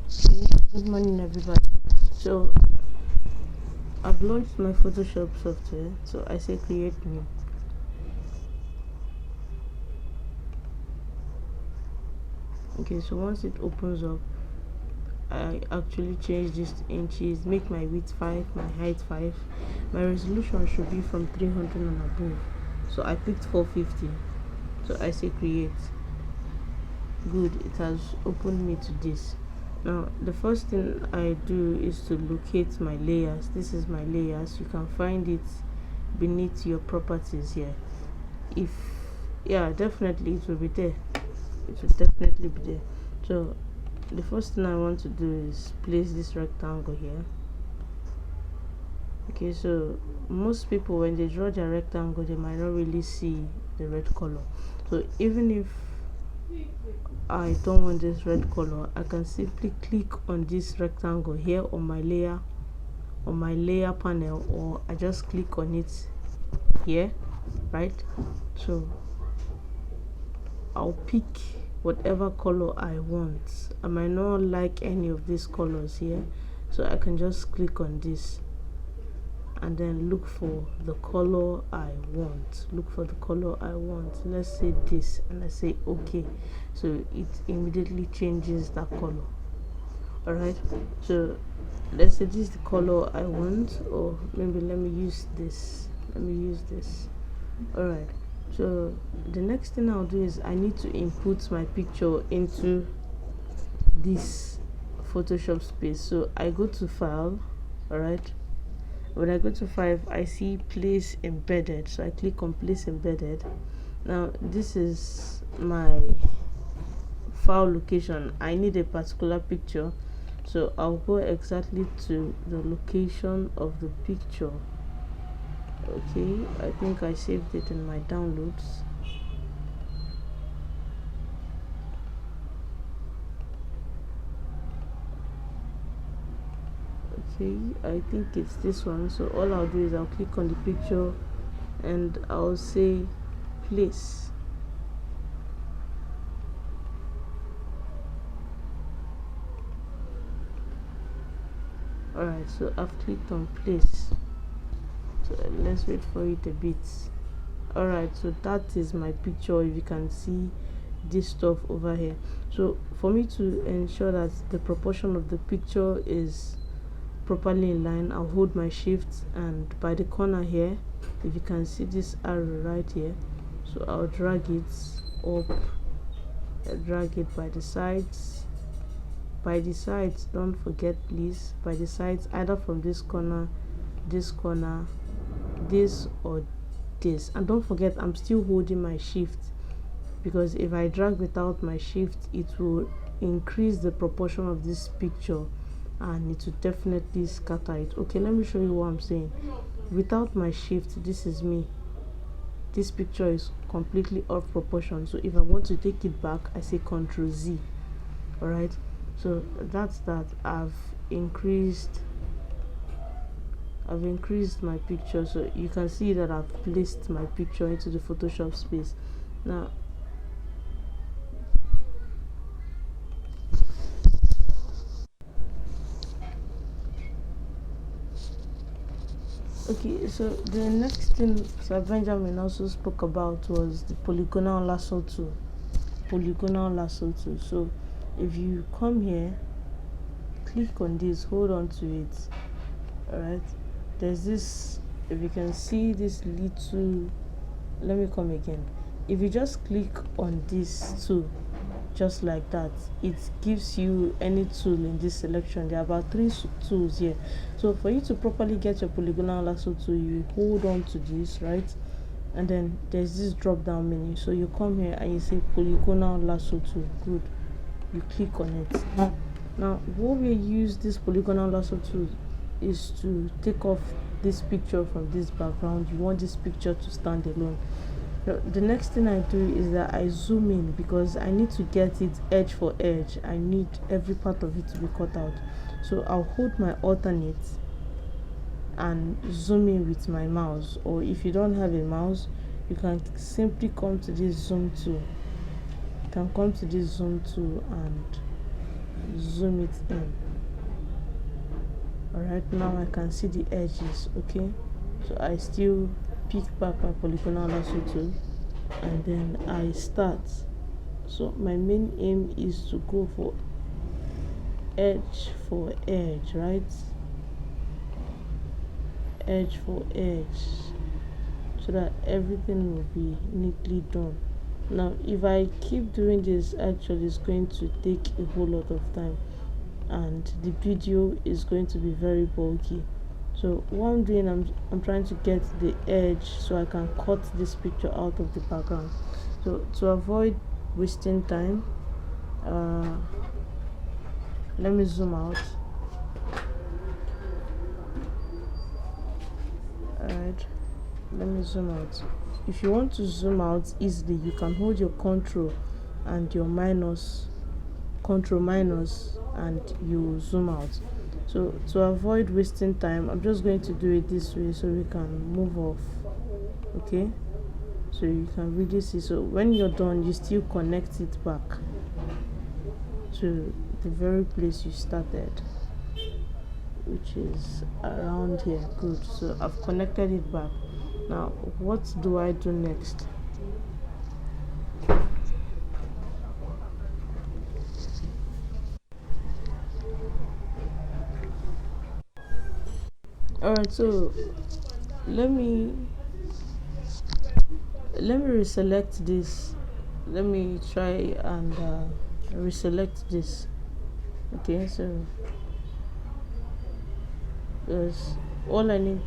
Okay, good morning everybody. So I've launched my Photoshop software, so I say create new. Okay, so once it opens up, I actually change this to inches, make my width 5, my height 5. My resolution should be from 300 and above, so I picked 450. So I say create. Good, it has opened me to this. Now the first thing I do is to locate my layers. This is my layers. You can find it beneath your properties here. If yeah, definitely it will be there. It will definitely be there. So the first thing I want to do is place this rectangle here. Okay, so most people when they draw their rectangle, they might not really see the red color. So even if I don't want this red color, I can simply click on this rectangle here on my layer panel, or I just click on it here, right? So I'll pick whatever color I want. I might not like any of these colors here, so I can just click on this and then look for the color I want. Let's say this, and I say okay, so it immediately changes that color. All right, so let's say this is the color I want, or maybe let me use this. All right, so the next thing I'll do is I need to input my picture into this Photoshop space. So I go to file. All right, when I go to 5, I see place embedded, so I click on place embedded. Now this is my file location. I need a particular picture, so I'll go exactly to the location of the picture. Okay, I think I saved it in my downloads. Okay, I think it's this one. So all I'll do is I'll click on the picture and I'll say place. Alright, so I've clicked on place. So let's wait for it a bit. Alright, so that is my picture. If you can see this stuff over here, so for me to ensure that the proportion of the picture is properly in line, I'll hold my shift, and by the corner here, if you can see this arrow right here, so I'll drag it up, drag it by the sides, don't forget please, by the sides, either from this corner, this or this. And don't forget, I'm still holding my shift, because if I drag without my shift, it will increase the proportion of this picture and it will definitely scatter it. Okay, let me show you what I'm saying. Without my shift, this is me. This picture is completely off proportion, so if I want to take it back, I say Ctrl Z. All right, so that's that. I've increased my picture, so you can see that I've placed my picture into the Photoshop space. Now okay, so the next thing Sir Benjamin also spoke about was the polygonal lasso tool. So if you come here, click on this, hold on to it. All right, there's this, if you can see this little, let me come again. If you just click on this tool just like that, it gives you any tool in this selection. There are about 3 tools here. So for you to properly get your polygonal lasso tool, you hold on to this, right, and then there's this drop down menu. So you come here and you say polygonal lasso tool. Good, you click on it. Now what we use this polygonal lasso tool is to take off this picture from this background. You want this picture to stand alone. The next thing I do is that I zoom in, because I need to get it edge for edge. I need every part of it to be cut out. So I'll hold my alternate and zoom in with my mouse, or if you don't have a mouse, you can simply come to this zoom tool. And zoom it in. Alright, now I can see the edges. Okay, so I still pick back my polygonal lasso tool and then I start. So my main aim is to go for edge for edge, right? Edge for edge, so that everything will be neatly done. Now if I keep doing this, actually it's going to take a whole lot of time and the video is going to be very bulky. So what I'm doing, I'm trying to get the edge so I can cut this picture out of the background. So to avoid wasting time, let me zoom out. Alright, let me zoom out. If you want to zoom out easily, you can hold your control and your control minus, and you zoom out. So to avoid wasting time, I'm just going to do it this way so we can move off. Okay, so you can really see. So when you're done, you still connect it back to the very place you started, which is around here. Good, so I've connected it back. Now what do I do next? Alright, so let me reselect this. Let me try and reselect this. Okay, so because all I'm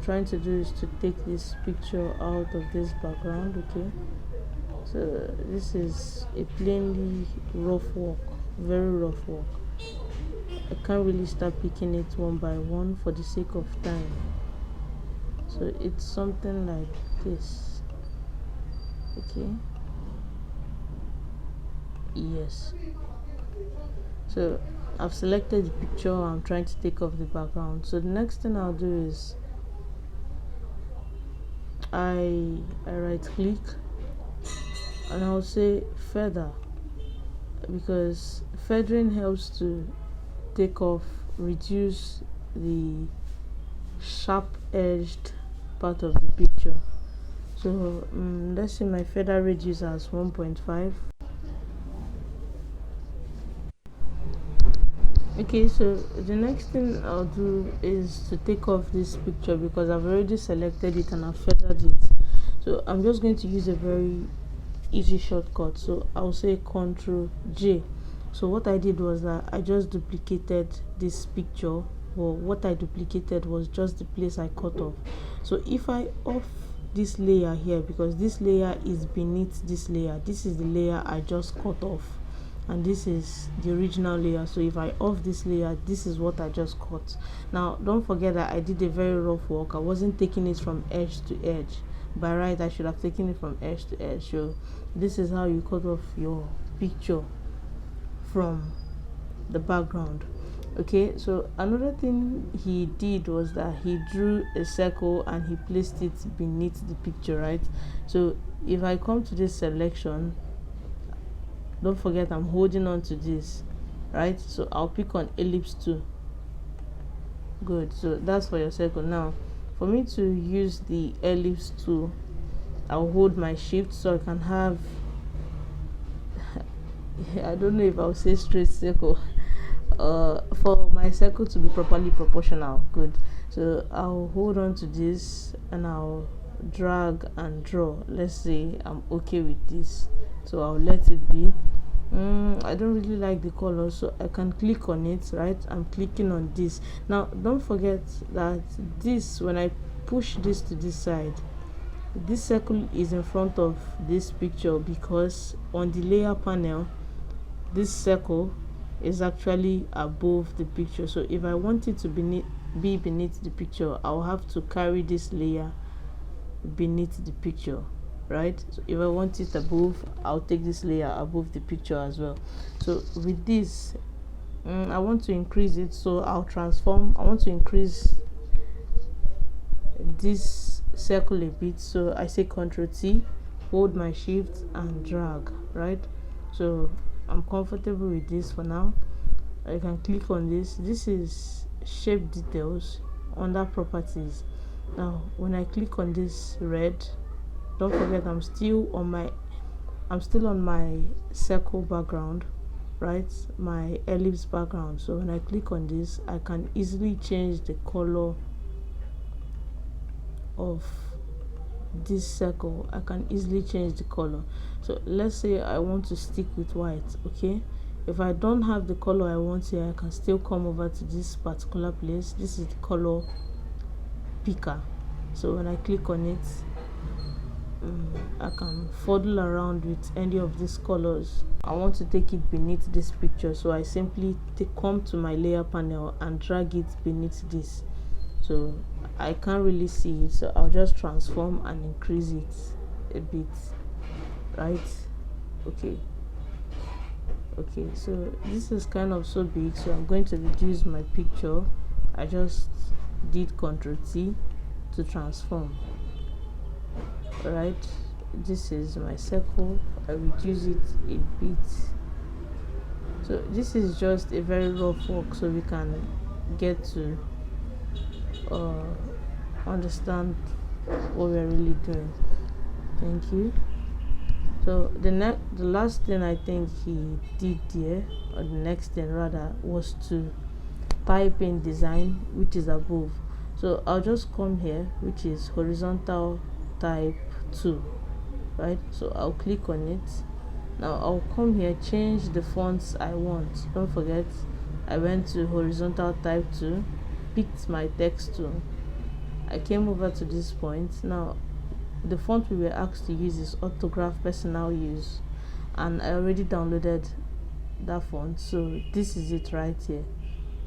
trying to do is to take this picture out of this background. Okay, so this is a plainly rough work, very rough work. I can't really start picking it one by one for the sake of time. So it's something like this. Okay, yes, so I've selected the picture I'm trying to take off the background. So the next thing I'll do is I right click and I'll say feather, because feathering helps to take off, reduce the sharp edged part of the picture. So let's say my feather radius as 1.5. Okay, so the next thing I'll do is to take off this picture because I've already selected it and I've feathered it. So I'm just going to use a very easy shortcut. So I'll say Ctrl J. So what I did was that I just duplicated this picture. Well, what I duplicated was just the place I cut off. So if I off this layer here, because this layer is beneath this layer, this is the layer I just cut off and this is the original layer. So if I off this layer, this is what I just cut. Now don't forget that I did a very rough work. I wasn't taking it from edge to edge. By right, I should have taken it from edge to edge. So this is how you cut off your picture from the background. Okay, so another thing he did was that he drew a circle and he placed it beneath the picture, right? So if I come to this selection, don't forget I'm holding on to this, right? So I'll pick on ellipse 2. Good, so that's for your circle. Now for me to use the ellipse 2, I'll hold my shift so I can have I don't know if I'll say straight circle, for my circle to be properly proportional. Good, so I'll hold on to this and I'll drag and draw. Let's say I'm okay with this, so I'll let it be. I don't really like the color, so I can click on it, right? I'm clicking on this. Now don't forget that this, when I push this to this side, this circle is in front of this picture, because on the layer panel this circle is actually above the picture. So if I want it to be beneath the picture, I'll have to carry this layer beneath the picture, right? So if I want it above, I'll take this layer above the picture as well. So with this, I want to increase it, so I'll transform. I want to increase this circle a bit, so I say Ctrl T, hold my shift and drag, right? So I'm comfortable with this for now. I can click on this. This is shape details under properties. Now when I click on this red, don't forget I'm still on my circle background, right, my ellipse background. So when I click on this, I can easily change the color of this circle. I can easily change the color. So let's say I want to stick with white. Okay, if I don't have the color I want here, I can still come over to this particular place. This is the color picker. So when I click on it, I can fiddle around with any of these colors. I want to take it beneath this picture, so I simply come to my layer panel and drag it beneath this. So I can't really see it, so I'll just transform and increase it a bit, right? Okay, so this is kind of so big, so I'm going to reduce my picture. I just did Ctrl T to transform. Alright, this is my circle. I reduce it a bit. So this is just a very rough work, so we can get to understand what we're really doing. Thank you. So the last thing I think he did there, or the next thing rather, was to type in design, which is above. So I'll just come here, which is horizontal type 2, right? So I'll click on it. Now I'll come here, change the fonts I want. Don't forget I went to horizontal type 2, picked my text tool. I came over to this point. Now the font we were asked to use is Autograph Personal Use, and I already downloaded that font, so this is it right here.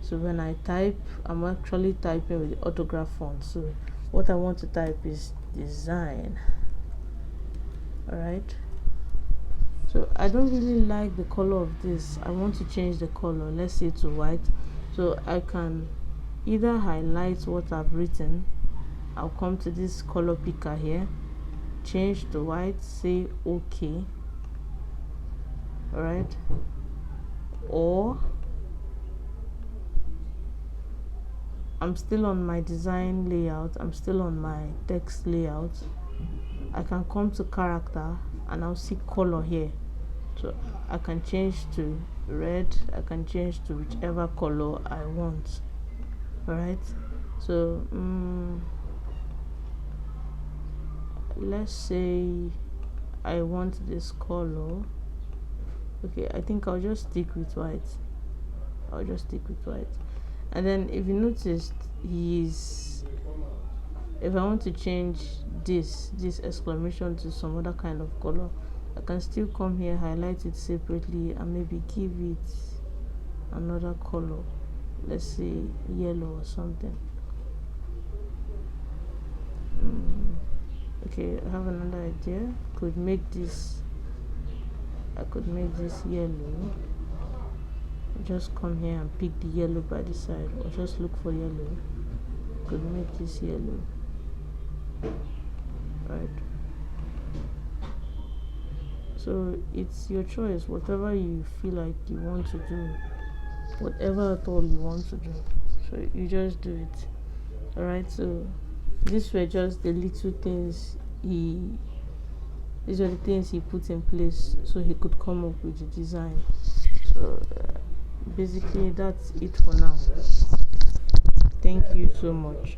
So when I type, I'm actually typing with the autograph font. So what I want to type is design. Alright, so I don't really like the color of this. I want to change the color, let's say to white. So I can either highlight what I've written. I'll come to this color picker here, change to white, say OK. Alright, or I'm still on my design layout, I'm still on my text layout. I can come to character and I'll see color here. So I can change to red, I can change to whichever color I want. Alright, so let's say I want this color. Okay, I think I'll just stick with white. And then if you noticed, if I want to change this exclamation to some other kind of color, I can still come here, highlight it separately, and maybe give it another color, let's say yellow or something. Okay, I have another idea. I could make this yellow. Just come here and pick the yellow by the side, or just look for yellow. Could make this yellow, right? So it's your choice, whatever you feel like you want to do, whatever at all you want to do, so you just do it. Alright, so these were just the little things these are the things he put in place so he could come up with the design. So basically that's it for now. Thank you so much.